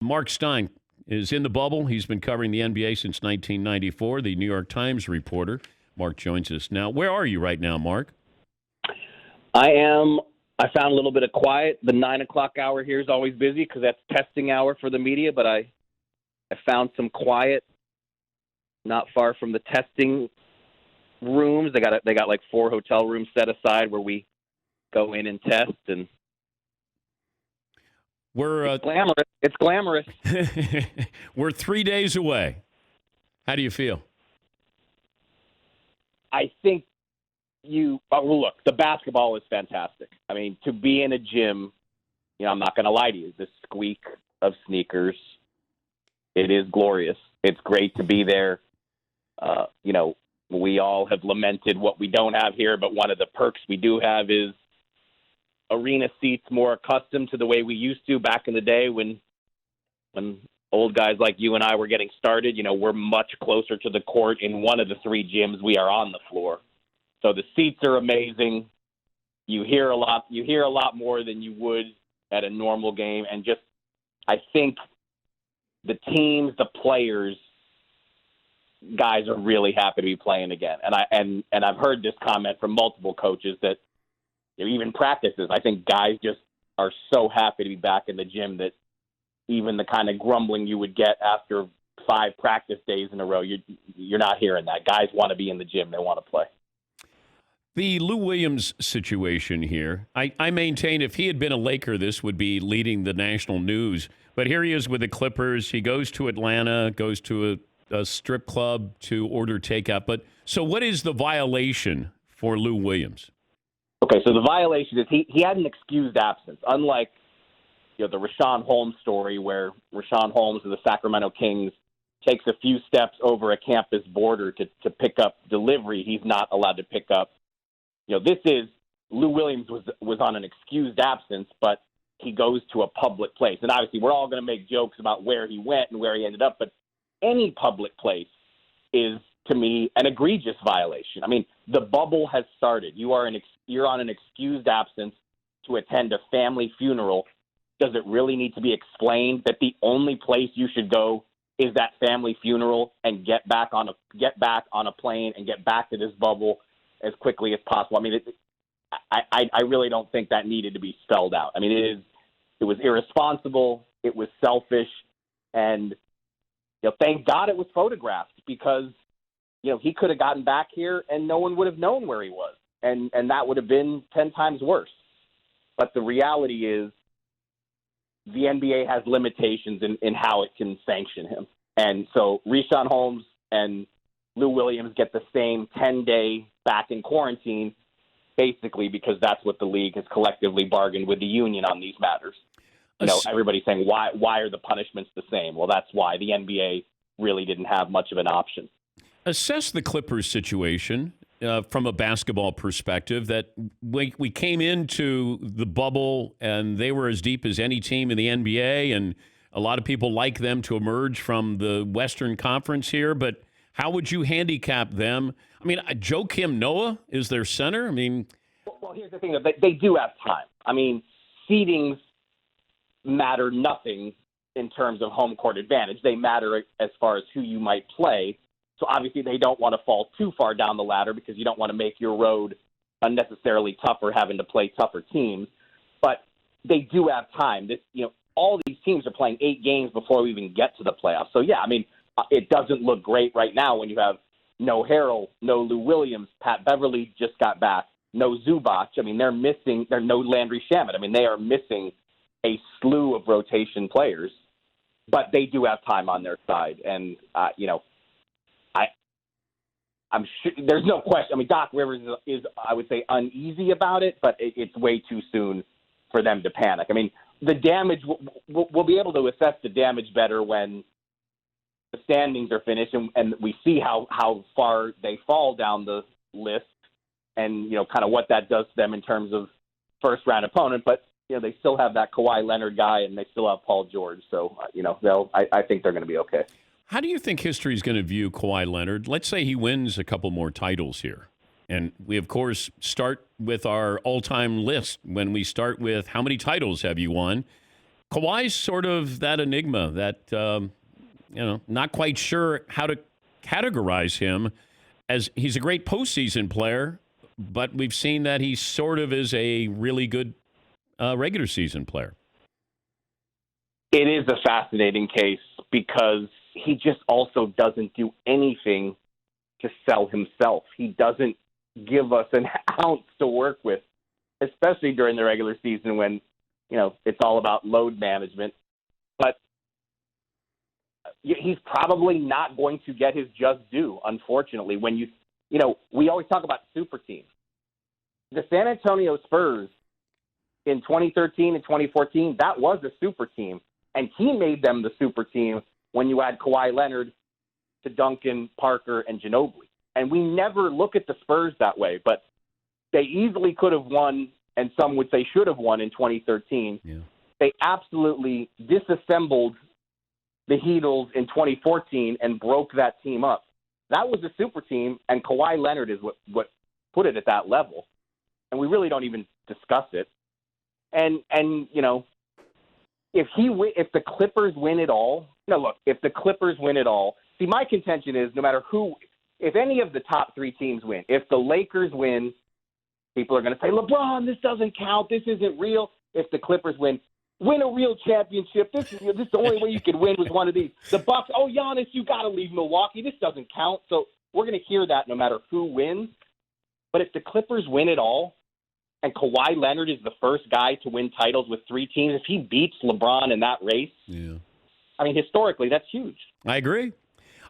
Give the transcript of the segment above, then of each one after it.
Marc Stein is in the bubble. He's been covering the NBA since 1994, the New York Times reporter. Marc joins us now. Where are you right now, Marc? I found a little bit of quiet. The 9 o'clock hour here is always busy because that's testing hour for the media, but I found some quiet not far from the testing rooms. They got like 4 hotel rooms set aside where we go in and test, and it's glamorous. It's glamorous. We're 3 days away. How do you feel? I think look, the basketball is fantastic. I mean, to be in a gym, I'm not going to lie to you, the squeak of sneakers, it is glorious. It's great to be there. We all have lamented what we don't have here, but one of the perks we do have is arena seats more accustomed to the way we used to back in the day when old guys like you and I were getting started. We're much closer to the court in one of the 3 gyms we are on the floor. So the seats are amazing. You hear a lot more than you would at a normal game. And just, I think the teams, the players, guys are really happy to be playing again. And I've heard this comment from multiple coaches that even practices, I think guys just are so happy to be back in the gym that even the kind of grumbling you would get after 5 practice days in a row, you're not hearing that. Guys want to be in the gym. They want to play. The Lou Williams situation here, I maintain if he had been a Laker, this would be leading the national news. But here he is with the Clippers. He goes to Atlanta, goes to a strip club to order takeout. But so what is the violation for Lou Williams? Okay, so the violation is he had an excused absence, unlike the Richaun Holmes story where Richaun Holmes of the Sacramento Kings takes a few steps over a campus border to pick up delivery he's not allowed to pick up. This is Lou Williams was on an excused absence, but he goes to a public place. And obviously we're all going to make jokes about where he went and where he ended up, but any public place is, to me, an egregious violation. I mean, the bubble has started. You're on an excused absence to attend a family funeral. Does it really need to be explained that the only place you should go is that family funeral and get back on a plane and get back to this bubble as quickly as possible? I mean, I really don't think that needed to be spelled out. I mean, it was irresponsible. It was selfish, and thank God it was photographed because he could have gotten back here and no one would have known where he was, and that would have been 10 times worse. But the reality is, the NBA has limitations in how it can sanction him, and so Richaun Holmes and Lou Williams get the same 10-day back in quarantine, basically because that's what the league has collectively bargained with the union on these matters. Everybody's saying, why are the punishments the same? Well, that's why the NBA really didn't have much of an option. Assess the Clippers situation from a basketball perspective, that we came into the bubble and they were as deep as any team in the NBA, and a lot of people like them to emerge from the Western Conference here, but how would you handicap them? I mean, Joakim Noah is their center. I mean, well, here's the thing: they do have time. I mean, seedings matter nothing in terms of home court advantage. They matter as far as who you might play. So obviously, they don't want to fall too far down the ladder because you don't want to make your road unnecessarily tougher, having to play tougher teams. But they do have time. All these teams are playing 8 games before we even get to the playoffs. So yeah, I mean, it doesn't look great right now when you have no Harrell, no Lou Williams, Pat Beverly just got back, no Zubac. I mean, they're no Landry Shamet. I mean, they are missing a slew of rotation players, but they do have time on their side. And, I'm sure there's no question. I mean, Doc Rivers is I would say, uneasy about it, but it's way too soon for them to panic. I mean, the damage, we'll be able to assess the damage better when the standings are finished and we see how far they fall down the list and, kind of what that does to them in terms of first round opponent. But, they still have that Kawhi Leonard guy and they still have Paul George. So, I think they're going to be okay. How do you think history is going to view Kawhi Leonard? Let's say he wins a couple more titles here. And we, of course, start with our all-time list when we start with how many titles have you won? Kawhi's sort of that enigma that, not quite sure how to categorize him as he's a great postseason player, but we've seen that he sort of is a really good regular season player. It is a fascinating case because he just also doesn't do anything to sell himself. He doesn't give us an ounce to work with, especially during the regular season when, it's all about load management. But he's probably not going to get his just due, unfortunately. When we always talk about super teams. The San Antonio Spurs in 2013 and 2014, that was a super team. And he made them the super team when you add Kawhi Leonard to Duncan, Parker, and Ginobili. And we never look at the Spurs that way, but they easily could have won, and some would say should have won in 2013. Yeah. They absolutely disassembled the Heatles in 2014 and broke that team up. That was a super team, and Kawhi Leonard is what put it at that level. And we really don't even discuss it. And if the Clippers win it all, if the Clippers win it all, see, my contention is no matter who, if any of the top three teams win, if the Lakers win, people are going to say, LeBron, this doesn't count. This isn't real. If the Clippers win a real championship. This is the only way you could win was one of these. The Bucks, Giannis, you got to leave Milwaukee. This doesn't count. So we're going to hear that no matter who wins. But if the Clippers win it all, and Kawhi Leonard is the first guy to win titles with three teams, if he beats LeBron in that race, historically, that's huge. I agree.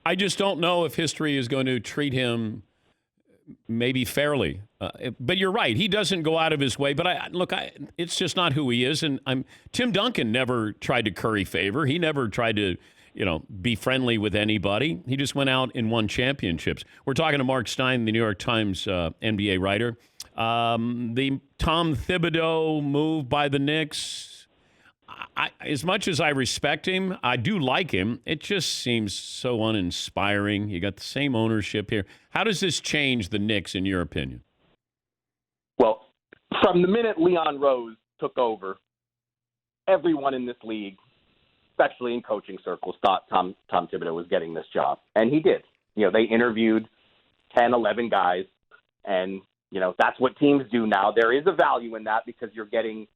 I just don't know if history is going to treat him maybe fairly. But you're right. He doesn't go out of his way. But it's just not who he is. And Tim Duncan never tried to curry favor. He never tried to, be friendly with anybody. He just went out and won championships. We're talking to Marc Stein, the New York Times NBA writer. The Tom Thibodeau move by the Knicks, as much as I respect him, I do like him. It just seems so uninspiring. You got the same ownership here. How does this change the Knicks, in your opinion? Well, from the minute Leon Rose took over, everyone in this league, especially in coaching circles, thought Tom Thibodeau was getting this job. And he did. They interviewed 10, 11 guys, and that's what teams do now. There is a value in that because you're getting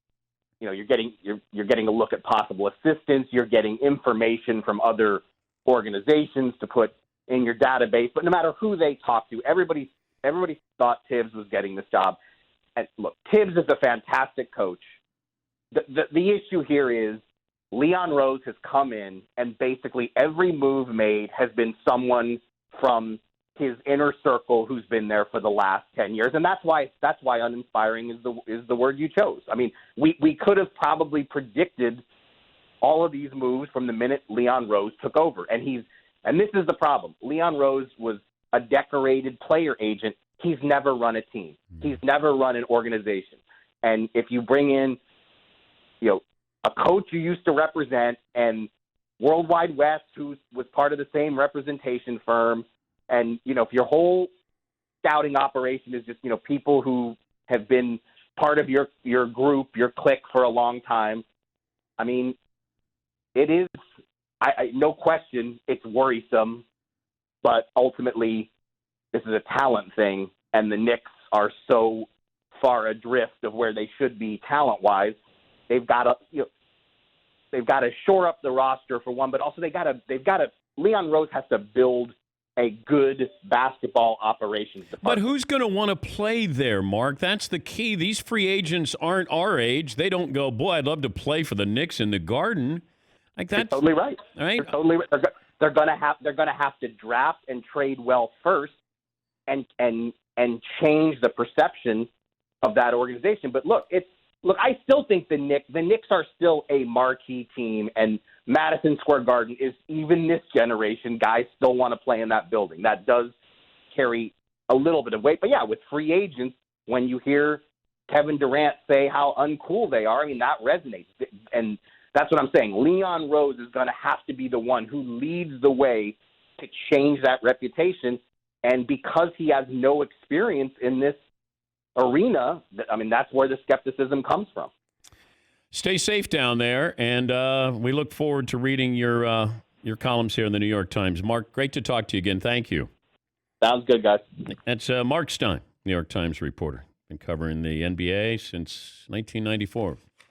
a look at possible assistants. You're getting information from other organizations to put in your database. But no matter who they talk to, everybody thought Tibbs was getting this job. And look, Tibbs is a fantastic coach. The issue here is Leon Rose has come in, and basically every move made has been someone from his inner circle who's been there for the last 10 years. And that's why uninspiring is the word you chose. I mean, we could have probably predicted all of these moves from the minute Leon Rose took over. And this is the problem. Leon Rose was a decorated player agent. He's never run a team. He's never run an organization. And if you bring in, a coach you used to represent and Worldwide West, who was part of the same representation firm, and, if your whole scouting operation is just, people who have been part of your group, your clique for a long time, I mean, it is, no question, it's worrisome, but ultimately this is a talent thing, and the Knicks are so far adrift of where they should be talent-wise. They've got to shore up the roster for one, but also they've got to Leon Rose has to build a good basketball operations department. But who's going to want to play there, Mark? That's the key. These free agents aren't our age. They don't go, boy, I'd love to play for the Knicks in the Garden. Like that's You're totally right. Right? You're totally right. They're going to have to draft and trade well first, and change the perception of that organization. But look, I still think the Knicks are still a marquee team, and Madison Square Garden is, even this generation, guys still want to play in that building. That does carry a little bit of weight. But yeah, with free agents, when you hear Kevin Durant say how uncool they are, I mean, that resonates. And that's what I'm saying. Leon Rose is going to have to be the one who leads the way to change that reputation. And because he has no experience in this arena, I mean, that's where the skepticism comes from. Stay safe down there, and we look forward to reading your columns here in the New York Times. Mark, great to talk to you again. Thank you. Sounds good, guys. That's Marc Stein, New York Times reporter. Been covering the NBA since 1994.